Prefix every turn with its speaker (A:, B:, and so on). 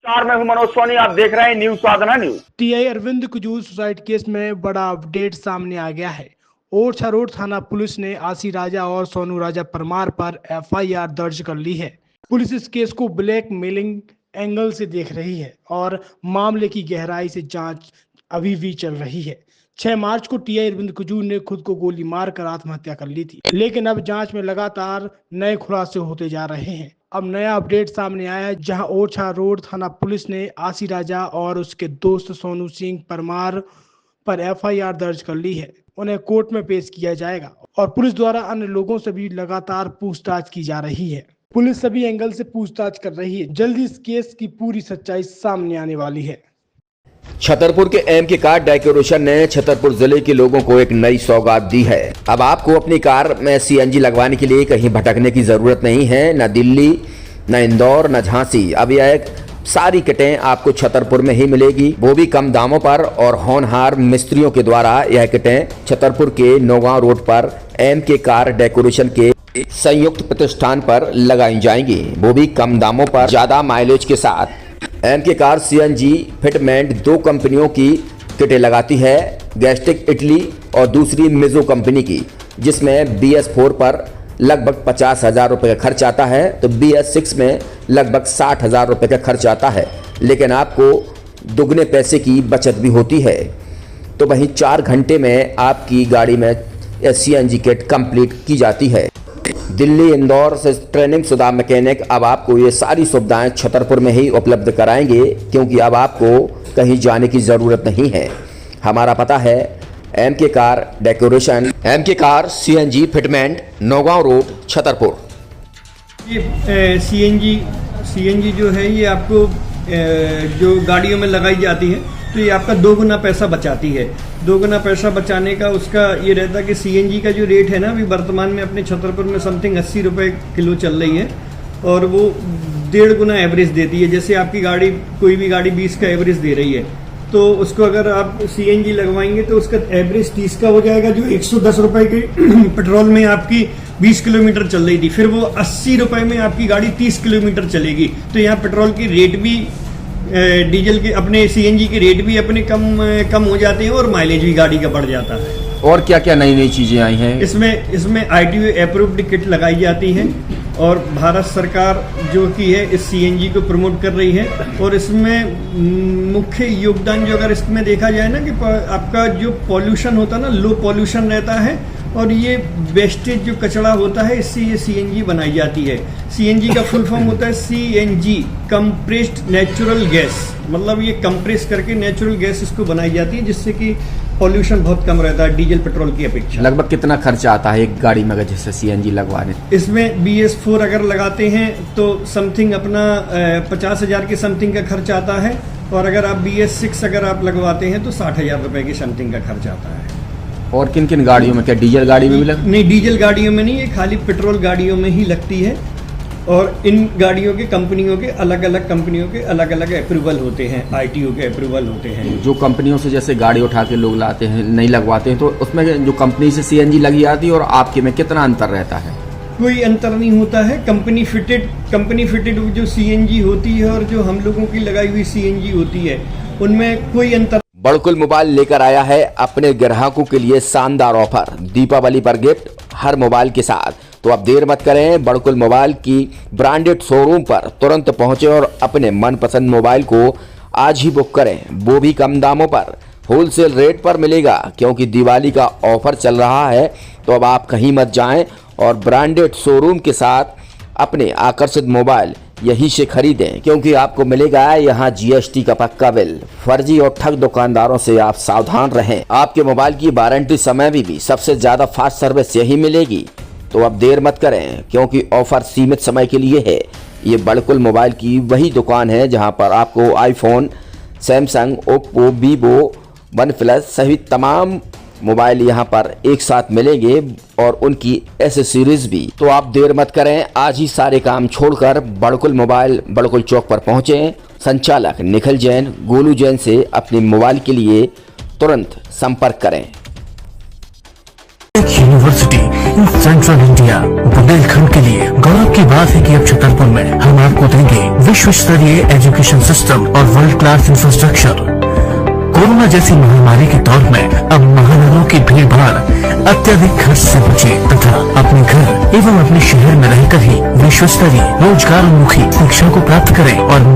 A: मैं हूं मनोज सोनी, आप देख रहे हैं news Sadhna news.
B: TI Arvind Kujur suicide case में बड़ा अपडेट सामने आ गया है। ओरछा रोड थाना पुलिस ने आसी राजा और सोनू राजा परमार पर एफआईआर दर्ज कर ली है। पुलिस इस केस को ब्लैक मेलिंग एंगल से देख रही है और मामले की गहराई से जांच अभी भी चल रही है। 6 मार्च को टीआई अरविंद कुजूर ने खुद को गोली मारकर आत्महत्या कर ली थी, लेकिन अब जांच में लगातार नए खुलासे होते जा रहे हैं। अब नया अपडेट सामने आया है, जहां ओरछा रोड थाना पुलिस ने आसी राजा और उसके दोस्त सोनू सिंह परमार पर एफआईआर दर्ज कर ली है। उन्हें कोर्ट में पेश किया जाएगा और पुलिस द्वारा अन्य लोगों से भी लगातार पूछताछ की जा रही है। पुलिस सभी एंगल से पूछताछ कर रही है। जल्दी इस केस की पूरी सच्चाई सामने आने वाली है।
C: छतरपुर के एमके कार डेकोरेशन ने छतरपुर जिले के लोगों को एक नई सौगात दी है। अब आपको अपनी कार में सीएनजी लगवाने के लिए कहीं भटकने की जरूरत नहीं है, न दिल्ली, न इंदौर, न झांसी। अब यह सारी किटें आपको छतरपुर में ही मिलेगी, वो भी कम दामों पर। और होनहार मिस्त्रियों के द्वारा यह किटें छतरपुर के नौगांव रोड पर एमके कार डेकोरेशन के संयुक्त प्रतिष्ठान पर लगाई जाएंगी, वो भी कम दामों पर, ज्यादा माइलेज के साथ। एमके कार सीएनजी फिटमेंट 2 कंपनियों की किटें लगाती है, गैस्टिक इटली और दूसरी मिजो कंपनी की, जिसमें BS4 पर लगभग 50,000 रुपये का खर्च आता है, तो BS6 में लगभग 60,000 रुपये का खर्च आता है। लेकिन आपको दुगने पैसे की बचत भी होती है। तो वहीं 4 घंटे में आपकी गाड़ी में सीएनजी किट कंप्लीट की जाती है। दिल्ली, इंदौर से ट्रेनिंग शुदा मैकेनिक अब आपको ये सारी सुविधाएं छतरपुर में ही उपलब्ध कराएंगे, क्योंकि अब आपको कहीं जाने की ज़रूरत नहीं है। हमारा पता है MK car decoration, MK car CNG fitment, Naugaon road, Chhatarpur.
D: ये सीएनजी जो है ये आपको जो गाड़ियों में लगाई जाती है, तो ये आपका 2 गुना पैसा बचाती है। 2 गुना पैसा बचाने का उसका ये रहता है कि सीएनजी का जो रेट है ना, अभी वर्तमान में अपने छतरपुर में समथिंग 80 रुपये किलो चल रही है, और वो 1.5 गुना एवरेज देती है। जैसे आपकी गाड़ी, कोई भी गाड़ी 20 का एवरेज दे रही है, तो उसको अगर आप सीएनजी लगवाएंगे तो उसका एवरेज 30 का हो जाएगा। जो 110 रुपये के पेट्रोल में आपकी 20 किलोमीटर चल रही थी, फिर वो 80 रुपये में आपकी गाड़ी 30 किलोमीटर चलेगी। तो यहाँ पेट्रोल की रेट भी, डीजल के, अपने सीएनजी के रेट भी अपने कम हो जाते हैं और माइलेज भी गाड़ी का बढ़ जाता है।
C: और क्या क्या नई नई चीजें आई हैं?
D: इसमें ITO अप्रूव्ड किट लगाई जाती है, और भारत सरकार जो की है इस सीएनजी को प्रमोट कर रही है। और इसमें मुख्य योगदान जो अगर इसमें देखा जाए ना, कि आपका जो पॉल्यूशन होता है ना, लो पॉल्यूशन रहता है, और ये वेस्टेज जो कचरा होता है, इससे ये सीएनजी बनाई जाती है। सीएनजी का फुल फॉर्म होता है CNG, कंप्रेस्ड नेचुरल गैस। मतलब ये कंप्रेस करके नेचुरल गैस इसको बनाई जाती है, जिससे कि पॉल्यूशन बहुत कम रहता है डीजल पेट्रोल की अपेक्षा।
C: लगभग कितना खर्चा आता है एक गाड़ी में अगर जैसे सीएनजी लगवाने?
D: इसमें BS4 अगर लगाते हैं तो समथिंग अपना 50,000 के समथिंग का खर्च आता है, और अगर आप BS6 अगर आप लगवाते हैं तो 60,000 रुपये की समथिंग का खर्च आता है।
C: और किन किन गाड़ियों में? क्या डीजल गाड़ी में भी लगती?
D: नहीं, डीजल गाड़ियों में नहीं, ये खाली पेट्रोल गाड़ियों में ही लगती है। और इन गाड़ियों के कंपनियों के अलग अलग अप्रूवल होते हैं, ITO के अप्रूवल होते हैं।
C: जो कंपनियों से जैसे गाड़ी उठा के लोग लाते हैं, नहीं लगवाते हैं, तो उसमें जो कंपनी से सीएनजी लगी आती है और आपके में कितना अंतर रहता है?
D: कोई अंतर नहीं होता है। कंपनी फिटेड जो सीएनजी होती है और जो हम लोगों की लगाई हुई सीएनजी होती है, उनमें कोई अंतर।
C: बड़कुल मोबाइल लेकर आया है अपने ग्राहकों के लिए शानदार ऑफर, दीपावली पर गिफ्ट हर मोबाइल के साथ। तो अब देर मत करें, बड़कुल मोबाइल की ब्रांडेड शोरूम पर तुरंत पहुंचे और अपने मनपसंद मोबाइल को आज ही बुक करें, वो भी कम दामों पर, होलसेल रेट पर मिलेगा, क्योंकि दिवाली का ऑफर चल रहा है। तो अब आप कहीं मत जाएं और ब्रांडेड शोरूम के साथ अपने आकर्षित मोबाइल यहीं से खरीदें, क्योंकि आपको मिलेगा यहाँ GST का पक्का बिल। फर्जी और ठग दुकानदारों से आप सावधान रहें। आपके मोबाइल की वारंटी समय में भी सबसे ज्यादा फास्ट सर्विस यही मिलेगी। तो अब देर मत करें, क्योंकि ऑफर सीमित समय के लिए है। ये बड़कुल मोबाइल की वही दुकान है जहां पर आपको iPhone, Samsung, Oppo, Vivo, OnePlus सहित तमाम मोबाइल यहां पर एक साथ मिलेंगे, और उनकी एसेसरीज भी। तो आप देर मत करें, आज ही सारे काम छोड़कर बड़कुल मोबाइल बड़कुल चौक पर पहुंचें। संचालक निखिल जैन, गोलू जैन से अपने मोबाइल के लिए तुरंत संपर्क करें।
E: University in central India Bundelkhand के लिए गौरव की बात है कि अब छतरपुर में हम आपको देंगे विश्व स्तरीय एजुकेशन सिस्टम और वर्ल्ड क्लास इंफ्रास्ट्रक्चर। कोरोना जैसी महामारी के दौर में अब महानगरों की भीड़ भाड़ अत्यधिक खर्च से बचे तथा अपने घर एवं अपने शहर में रहकर ही विश्व स्तरीय रोजगार उन्मुखी शिक्षा को प्राप्त करें और